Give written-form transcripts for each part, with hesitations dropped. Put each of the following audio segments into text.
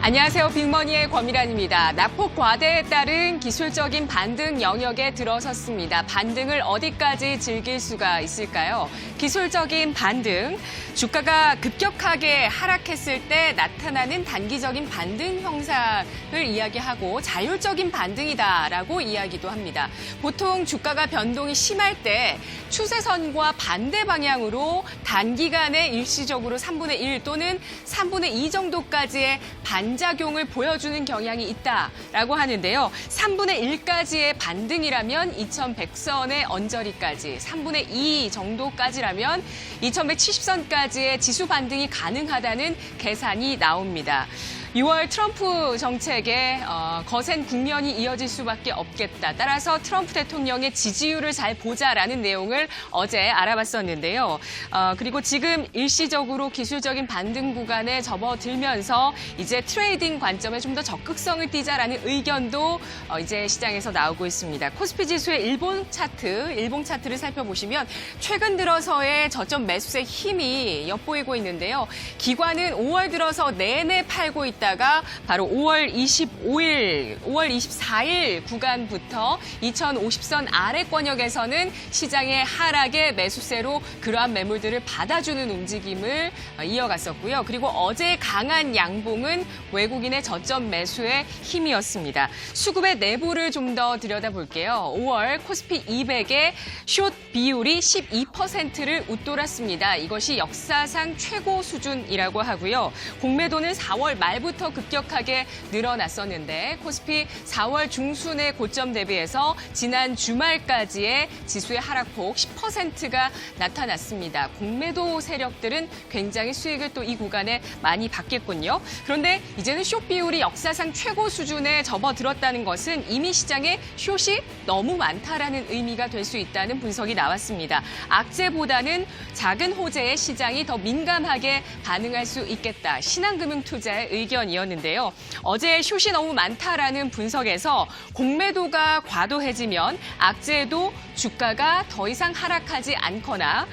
안녕하세요. 빅머니의 권미란입니다. 낙폭 과대에 따른 기술적인 반등 영역에 들어섰습니다. 반등을 어디까지 즐길 수가 있을까요? 기술적인 반등, 주가가 급격하게 하락했을 때 나타나는 단기적인 반등 형상을 이야기하고 자율적인 반등이다라고 이야기도 합니다. 보통 주가가 변동이 심할 때 추세선과 반대 방향으로 단기간에 일시적으로 3분의 1 또는 3분의 2 정도까지의 반작용을 보여주는 경향이 있다라고 하는데요. 3분의 1까지의 반등이라면 2100선의 언저리까지, 3분의 2 정도까지라면 2170선까지의 지수 반등이 가능하다는 계산이 나옵니다. 6월 트럼프 정책에 거센 국면이 이어질 수밖에 없겠다. 따라서 트럼프 대통령의 지지율을 잘 보자라는 내용을 어제 알아봤었는데요. 그리고 지금 일시적으로 기술적인 반등 구간에 접어들면서 이제 트레이딩 관점에 좀 더 적극성을 띠자라는 의견도 이제 시장에서 나오고 있습니다. 코스피 지수의 일봉 차트를 살펴보시면 최근 들어서의 저점 매수세 힘이 엿보이고 있는데요. 기관은 5월 들어서 내내 팔고 있다가 바로 5월 24일 구간부터 2050선 아래권역에서는 시장의 하락의 매수세로 그러한 매물들을 받아주는 움직임을 이어갔었고요. 그리고 어제 강한 양봉은 외국인의 저점 매수의 힘이었습니다. 수급의 내부를 좀 더 들여다볼게요. 5월 코스피 200의 숏 비율이 12%를 웃돌았습니다. 이것이 역사상 최고 수준이라고 하고요. 공매도는 4월 말부터 급격하게 늘어났었는데 코스피 4월 중순의 고점 대비해서 지난 주말까지의 지수의 하락폭 10%가 나타났습니다. 공매도 세력들은 굉장히 수익을 또 이 구간에 많이 받겠군요. 그런데 이제는 숏 비율이 역사상 최고 수준에 접어들었다는 것은 이미 시장에 숏이 너무 많다라는 의미가 될 수 있다는 분석이 나왔습니다. 악재보다는 작은 호재에 시장이 더 민감하게 반응할 수 있겠다. 신한금융투자의 의견이었는데요. 어제 숏이 너무 많다라는 분석에서 공매도가 과도해지면 악재도 주가가 더 이상 하락하지 않거나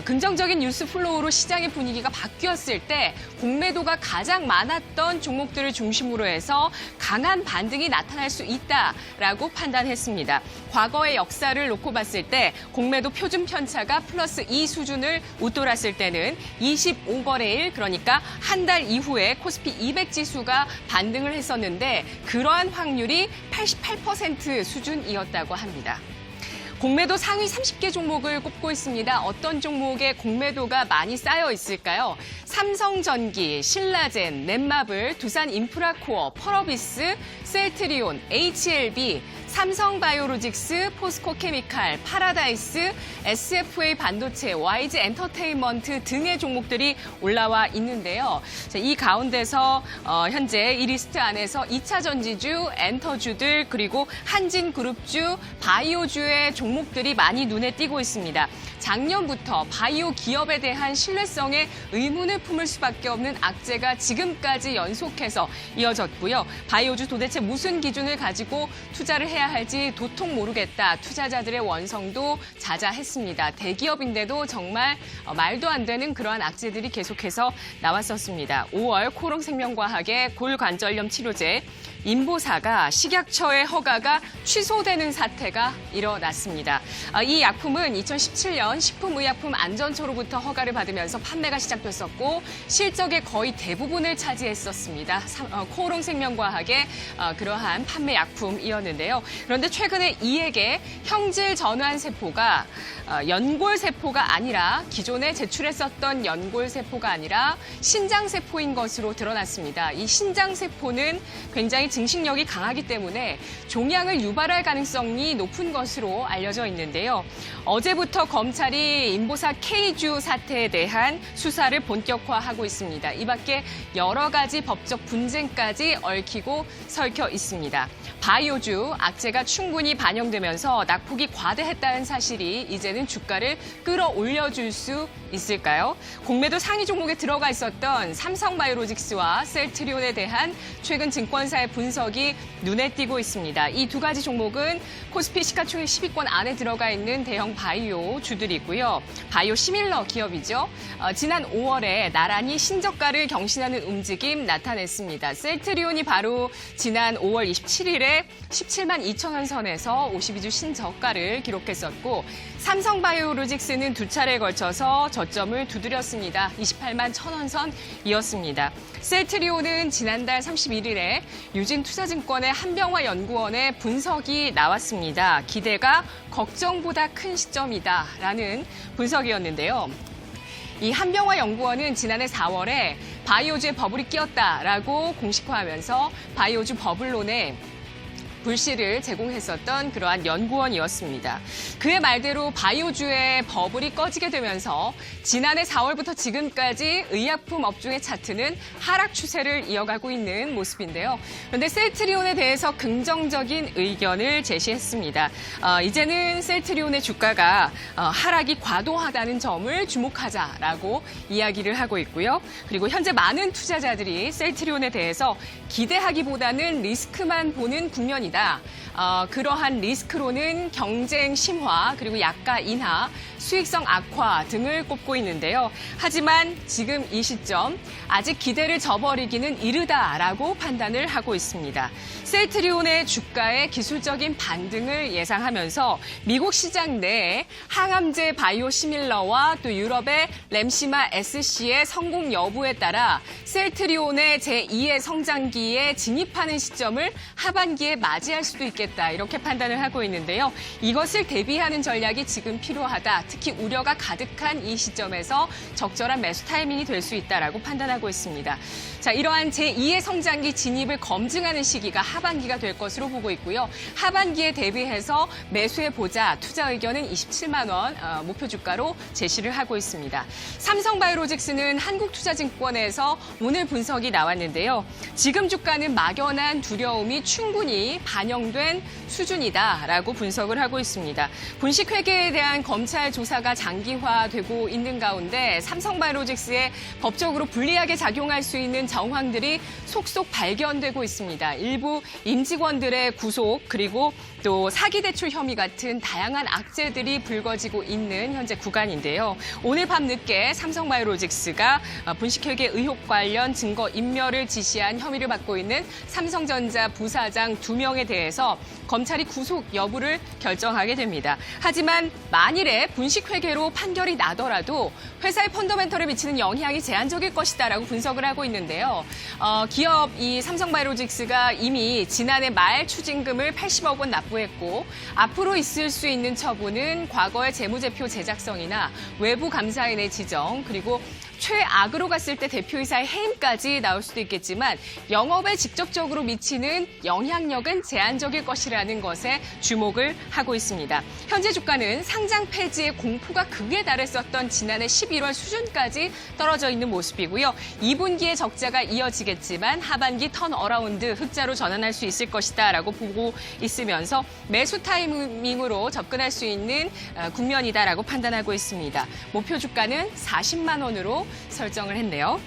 긍정적인 뉴스 플로우로 시장의 분위기가 바뀌었을 때 공매도가 가장 많았던 종목들을 중심으로 해서 강한 반등이 나타날 수 있다라고 판단했습니다. 과거의 역사를 놓고 봤을 때 공매도 표준 편차가 플러스 2 수준을 웃돌았을 때는 25거래일, 그러니까 한 달 이후에 코스피 200 지수가 반등을 했었는데 그러한 확률이 88% 수준이었다고 합니다. 공매도 상위 30개 종목을 꼽고 있습니다. 어떤 종목에 공매도가 많이 쌓여 있을까요? 삼성전기, 신라젠, 넷마블, 두산인프라코어, 펄어비스, 셀트리온, HLB, 삼성바이오로직스, 포스코케미칼, 파라다이스, SFA 반도체, YG 엔터테인먼트 등의 종목들이 올라와 있는데요. 이 가운데서 현재 이 리스트 안에서 2차 전지주, 엔터주들, 그리고 한진그룹주, 바이오주의 종목들이 많이 눈에 띄고 있습니다. 작년부터 바이오 기업에 대한 신뢰성에 의문을 품을 수밖에 없는 악재가 지금까지 연속해서 이어졌고요. 바이오주 도대체 무슨 기준을 가지고 투자를 해야 할지 도통 모르겠다. 투자자들의 원성도 자자했습니다. 대기업인데도 정말 말도 안 되는 그러한 악재들이 계속해서 나왔었습니다. 5월 코롱생명과학의 골관절염 치료제 인보사가 식약처의 허가가 취소되는 사태가 일어났습니다. 이 약품은 2017년 식품의약품안전처로부터 허가를 받으면서 판매가 시작됐었고 실적의 거의 대부분을 차지했었습니다. 코롱생명과학의 그러한 판매 약품이었는데요. 그런데 최근에 이에게 형질 전환세포가 연골세포가 아니라 기존에 제출했었던 연골세포가 아니라 신장세포인 것으로 드러났습니다. 이 신장세포는 굉장히 증식력이 강하기 때문에 종양을 유발할 가능성이 높은 것으로 알려져 있는데요. 어제부터 검찰이 인보사 K주 사태에 대한 수사를 본격화하고 있습니다. 이 밖에 여러 가지 법적 분쟁까지 얽히고 설켜 있습니다. 바이오주 악재가 충분히 반영되면서 낙폭이 과대했다는 사실이 이제는 주가를 끌어올려줄 수 있을까요? 공매도 상위 종목에 들어가 있었던 삼성바이오로직스와 셀트리온에 대한 최근 증권사의 분석이 눈에 띄고 있습니다. 이 두 가지 종목은 코스피 시가총액 10위권 안에 들어가 있는 대형 바이오 주들이고요. 바이오 시밀러 기업이죠. 지난 5월에 나란히 신저가를 경신하는 움직임 나타냈습니다. 셀트리온이 바로 지난 5월 27일에 17만 2천 원 선에서 52주 신저가를 기록했었고 삼성바이오로직스는 두 차례에 걸쳐서 저점을 두드렸습니다. 28만 1천 원 선이었습니다. 셀트리온은 지난달 31일에 유진투자증권의 한병화 연구원의 분석이 나왔습니다. 기대가 걱정보다 큰 시점이다라는 분석이었는데요. 이 한병화 연구원은 지난해 4월에 바이오주에 버블이 끼었다라고 공식화하면서 바이오주 버블론에 불씨를 제공했었던 그러한 연구원이었습니다. 그의 말대로 바이오주의 버블이 꺼지게 되면서 지난해 4월부터 지금까지 의약품 업종의 차트는 하락 추세를 이어가고 있는 모습인데요. 그런데 셀트리온에 대해서 긍정적인 의견을 제시했습니다. 이제는 셀트리온의 주가가 하락이 과도하다는 점을 주목하자라고 이야기를 하고 있고요. 그리고 현재 많은 투자자들이 셀트리온에 대해서 기대하기보다는 리스크만 보는 국면이다. 그러한 리스크로는 경쟁 심화 그리고 약가 인하, 수익성 악화 등을 꼽고 있는데요. 하지만 지금 이 시점 아직 기대를 저버리기는 이르다라고 판단을 하고 있습니다. 셀트리온의 주가의 기술적인 반등을 예상하면서 미국 시장 내에 항암제 바이오 시밀러와 또 유럽의 램시마 SC의 성공 여부에 따라 셀트리온의 제2의 성장기에 진입하는 시점을 하반기에 맞이할 수도 있겠다 이렇게 판단을 하고 있는데요. 이것을 대비하는 전략이 지금 필요하다. 특히 우려가 가득한 이 시점에서 적절한 매수 타이밍이 될 수 있다라고 판단하고 있습니다. 자, 이러한 제2의 성장기 진입을 검증하는 시기가 하반기가 될 것으로 보고 있고요. 하반기에 대비해서 매수해보자 투자 의견은 27만 원 목표 주가로 제시를 하고 있습니다. 삼성바이오로직스는 한국투자증권에서 오늘 분석이 나왔는데요. 지금 주가는 막연한 두려움이 충분히 반영된 수준이다라고 분석을 하고 있습니다. 분식회계에 대한 검찰 조사가 장기화되고 있는 가운데 삼성바이오로직스에 법적으로 불리하게 작용할 수 있는 정황들이 속속 발견되고 있습니다. 일부 임직원들의 구속 그리고 또 사기 대출 혐의 같은 다양한 악재들이 불거지고 있는 현재 구간인데요. 오늘 밤 늦게 삼성바이오로직스가 분식회계 의혹 관련 증거 인멸을 지시한 혐의를 받고 있는 삼성전자 부사장 2명에 대해서 검찰이 구속 여부를 결정하게 됩니다. 하지만 만일에 분식회계로 판결이 나더라도 회사의 펀더멘털에 미치는 영향이 제한적일 것이다라고 분석을 하고 있는데요. 기업 이 삼성바이오로직스가 이미 지난해 말 추징금을 80억 원 납부했고 앞으로 있을 수 있는 처분은 과거의 재무제표 제작성이나 외부 감사인의 지정 그리고 최악으로 갔을 때 대표이사의 해임까지 나올 수도 있겠지만 영업에 직접적으로 미치는 영향력은 제한적일 것이라는 것에 주목을 하고 있습니다. 현재 주가는 상장 폐지의 공포가 극에 달했었던 지난해 11월 수준까지 떨어져 있는 모습이고요. 2분기에 적자가 이어지겠지만 하반기 턴어라운드 흑자로 전환할 수 있을 것이다라고 보고 있으면서 매수 타이밍으로 접근할 수 있는 국면이다라고 판단하고 있습니다. 목표 주가는 40만 원으로 설정을 했네요.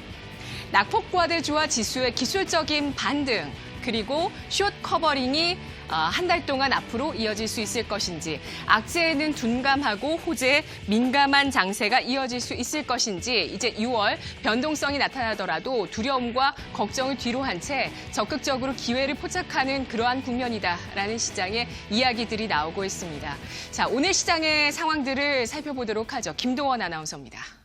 낙폭과대주와 지수의 기술적인 반등 그리고 숏 커버링이 한 달 동안 앞으로 이어질 수 있을 것인지 악재에는 둔감하고 호재에 민감한 장세가 이어질 수 있을 것인지 이제 6월 변동성이 나타나더라도 두려움과 걱정을 뒤로 한 채 적극적으로 기회를 포착하는 그러한 국면이다라는 시장의 이야기들이 나오고 있습니다. 자, 오늘 시장의 상황들을 살펴보도록 하죠. 김동원 아나운서입니다.